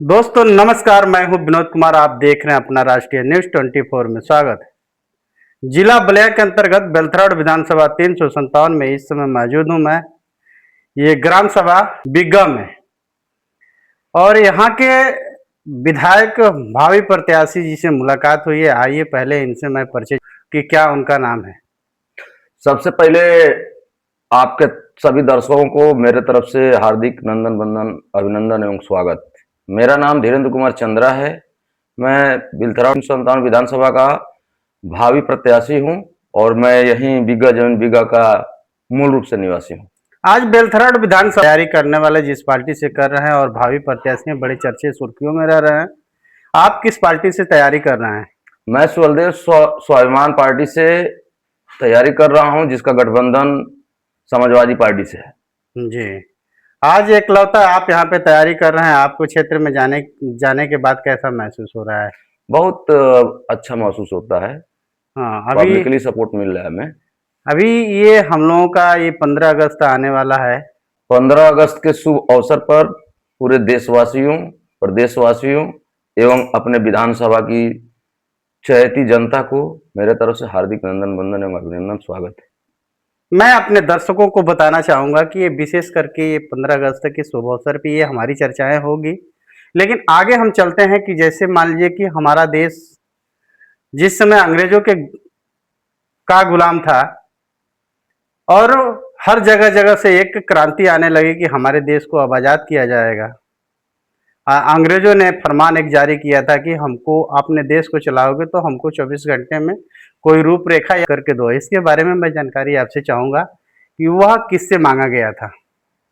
दोस्तों नमस्कार, मैं हूं विनोद कुमार। आप देख रहे हैं अपना राष्ट्रीय न्यूज 24 में स्वागत है। जिला बलिया के अंतर्गत बेलथराड़ विधानसभा 357 में इस समय मौजूद हूं मैं। ये ग्राम सभा बिग्गा में और यहाँ के विधायक भावी प्रत्याशी जी से मुलाकात हुई है। आइए पहले इनसे मैं परिचय कि क्या उनका नाम है। सबसे पहले आपके सभी दर्शकों को मेरे तरफ से हार्दिक नंदन वंदन अभिनंदन एवं स्वागत। मेरा नाम धीरेन्द्र कुमार चंद्रा है। मैं बिलथरा 57 विधानसभा का भावी प्रत्याशी हूं और मैं यहीं बिग्गा जमीन बिग्गा का मूल रूप से निवासी हूं। आज बेलथराड़ विधानसभा तैयारी करने वाले जिस पार्टी से कर रहे हैं और भावी प्रत्याशी बड़े चर्चे सुर्खियों में रह रहे हैं, आप किस पार्टी से तैयारी कर रहे हैं? मैं सुहलदेव स्वाभिमान पार्टी से तैयारी कर रहा हूं, जिसका गठबंधन समाजवादी पार्टी से है। जी, आज एकलौता आप यहाँ पे तैयारी कर रहे हैं। आपको क्षेत्र में जाने के बाद कैसा महसूस हो रहा है? बहुत अच्छा महसूस होता है। हाँ, पब्लिकली सपोर्ट मिल रहा है हमें। अभी ये हम लोगों का ये 15 अगस्त आने वाला है। 15 अगस्त के शुभ अवसर पर पूरे देशवासियों, प्रदेशवासियों एवं अपने विधानसभा की चहेती जनता को मेरे तरफ से हार्दिक नंदन वंदन एवं अभिनंदन स्वागत है। मैं अपने दर्शकों को बताना चाहूंगा कि ये विशेष करके ये 15 अगस्त के शुभ अवसर पे ये हमारी चर्चाएं होगी। लेकिन आगे हम चलते हैं कि जैसे मान लीजिए कि हमारा देश जिस समय अंग्रेजों के का गुलाम था और हर जगह जगह से एक क्रांति आने लगी कि हमारे देश को अब आज़ाद किया जाएगा। अंग्रेजों ने फरमान एक जारी किया था कि हमको अपने देश को चलाओगे तो हमको 24 घंटे में कोई रूपरेखा करके दो। इसके बारे में मैं जानकारी आपसे चाहूंगा कि वह किससे मांगा गया था।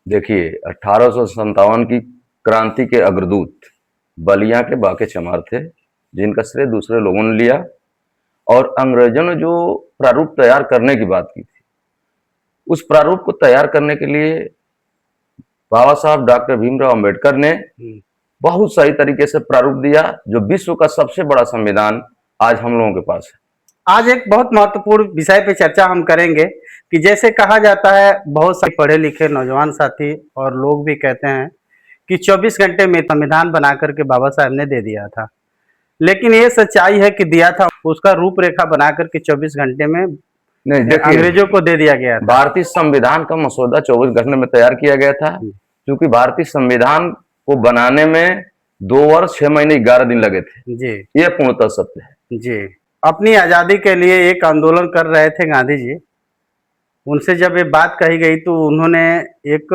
देखिए, 1857 की क्रांति के अग्रदूत बलिया के बाके चमार थे, जिनका श्रेय दूसरे लोगों ने लिया। और अंग्रेजों ने जो प्रारूप तैयार करने की बात की थी, उस प्रारूप को तैयार करने के लिए बाबा साहब डॉक्टर भीमराव अंबेडकर ने बहुत सही तरीके से प्रारूप दिया, जो विश्व का सबसे बड़ा संविधान आज हम लोगों के पास है। आज एक बहुत महत्वपूर्ण विषय पे चर्चा हम करेंगे कि जैसे कहा जाता है, बहुत सारे पढ़े लिखे नौजवान साथी और लोग भी कहते हैं कि 24 घंटे में संविधान बना करके बाबा साहब ने दे दिया था। लेकिन ये सच्चाई है कि दिया था, उसका रूपरेखा बना करके 24 घंटे में नहीं, देखिए, अंग्रेजों को दे दिया गया था। भारतीय संविधान का मसौदा 24 घंटे में तैयार किया गया था, क्योंकि भारतीय संविधान को बनाने में 2 वर्ष 6 महीने 11 दिन लगे थे। जी, ये पूर्णतः सत्य है। जी। अपनी आज़ादी के लिए एक आंदोलन कर रहे थे गांधी जी। उनसे जब ये बात कही गई तो उन्होंने एक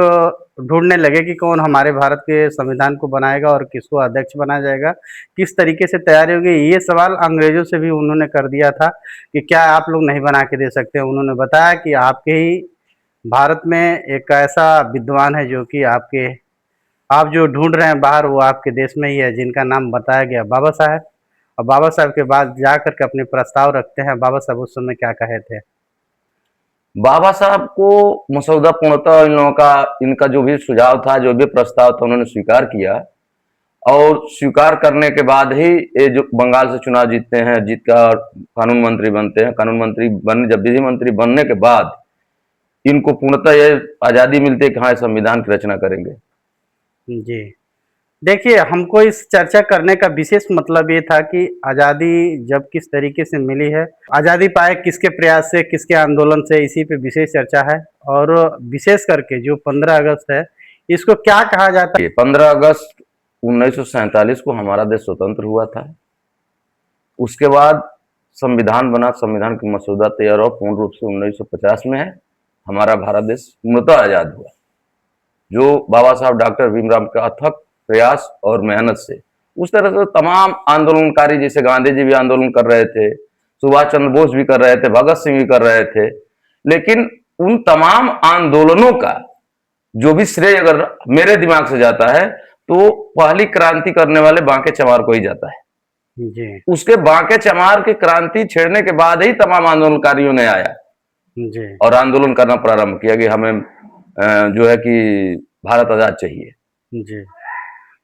ढूंढने लगे कि कौन हमारे भारत के संविधान को बनाएगा और किसको अध्यक्ष बनाया जाएगा, किस तरीके से तैयारी होगी। ये सवाल अंग्रेजों से भी उन्होंने कर दिया था कि क्या आप लोग नहीं बना के दे सकते। उन्होंने बताया कि आपके ही भारत में एक ऐसा विद्वान है जो कि आप जो ढूंढ रहे हैं बाहर, वो आपके देश में ही है, जिनका नाम बताया गया बाबा साहब। और बाबा साहब के बाद जा करके अपने प्रस्ताव रखते हैं। बाबा साहब उस समय क्या कहे थे? बाबा साहब को मसौदा पूर्णतः इन लोगों का, इनका जो भी सुझाव था, जो भी प्रस्ताव था, उन्होंने स्वीकार किया। और स्वीकार करने के बाद ही ये जो बंगाल से चुनाव जीतते हैं, जीत कर कानून मंत्री बनते हैं। कानून मंत्री जब विधि मंत्री बनने के बाद इनको पूर्णतः ये आजादी मिलती है कि हाँ, संविधान की रचना करेंगे। जी, देखिए, हमको इस चर्चा करने का विशेष मतलब ये था कि आज़ादी जब किस तरीके से मिली है, आज़ादी पाए किसके प्रयास से, किसके आंदोलन से, इसी पे विशेष चर्चा है। और विशेष करके जो 15 अगस्त है, इसको क्या कहा जाता है? 15 अगस्त 1947 को हमारा देश स्वतंत्र हुआ था। उसके बाद संविधान बना, संविधान का मसौदा तैयार हुआ, पूर्ण रूप से 1950 में है। हमारा भारत देश पूर्णतः आजाद हुआ, जो बाबा साहब डॉक्टर भीमराव के अथक प्रयास और मेहनत से। उस तरह से तमाम आंदोलनकारी, जैसे गांधी जी भी आंदोलन कर रहे थे, सुभाष चंद्र बोस भी कर रहे थे, भगत सिंह भी कर रहे थे। लेकिन उन तमाम आंदोलनों का जो भी श्रेय अगर मेरे दिमाग से जाता है, तो पहली क्रांति करने वाले बांके चमार को ही जाता है। जी, उसके बांके चमार की क्रांति छेड़ने के बाद ही तमाम आंदोलनकारियों ने आया जी, और आंदोलन करना प्रारंभ किया कि हमें जो है कि भारत आजाद चाहिए। जी।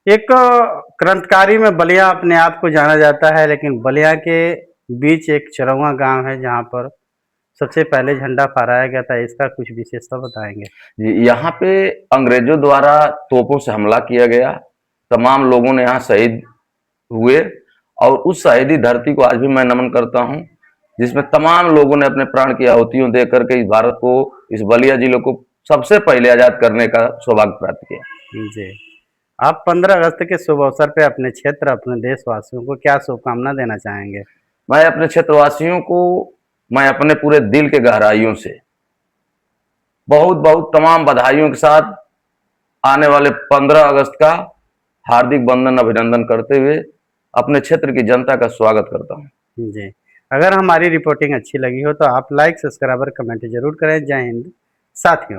एक क्रांतिकारी में बलिया अपने आप को जाना जाता है, लेकिन बलिया के बीच एक चरौवा गांव है जहां पर सबसे पहले झंडा फहराया गया था। इसका कुछ विशेषता बताएंगे? जी, यहाँ पे अंग्रेजों द्वारा तोपों से हमला किया गया तमाम लोगों ने यहाँ शहीद हुए, और उस शहीदी धरती को आज भी मैं नमन करता हूँ, जिसमें तमाम लोगों ने अपने प्राण की आहुतियों दे करके इस भारत को, इस बलिया जिले को सबसे पहले आजाद करने का सौभाग्य प्राप्त किया। जी, आप 15 अगस्त के शुभ अवसर पे अपने क्षेत्र, अपने देशवासियों को क्या शुभकामना देना चाहेंगे? मैं अपने क्षेत्रवासियों को, मैं अपने पूरे दिल के गहराइयों से बहुत बहुत तमाम बधाइयों के साथ आने वाले 15 अगस्त का हार्दिक वंदन अभिनंदन करते हुए अपने क्षेत्र की जनता का स्वागत करता हूँ। जी, अगर हमारी रिपोर्टिंग अच्छी लगी हो तो आप लाइक, सब्सक्राइब और कमेंट जरूर करें। जय हिंद साथियों।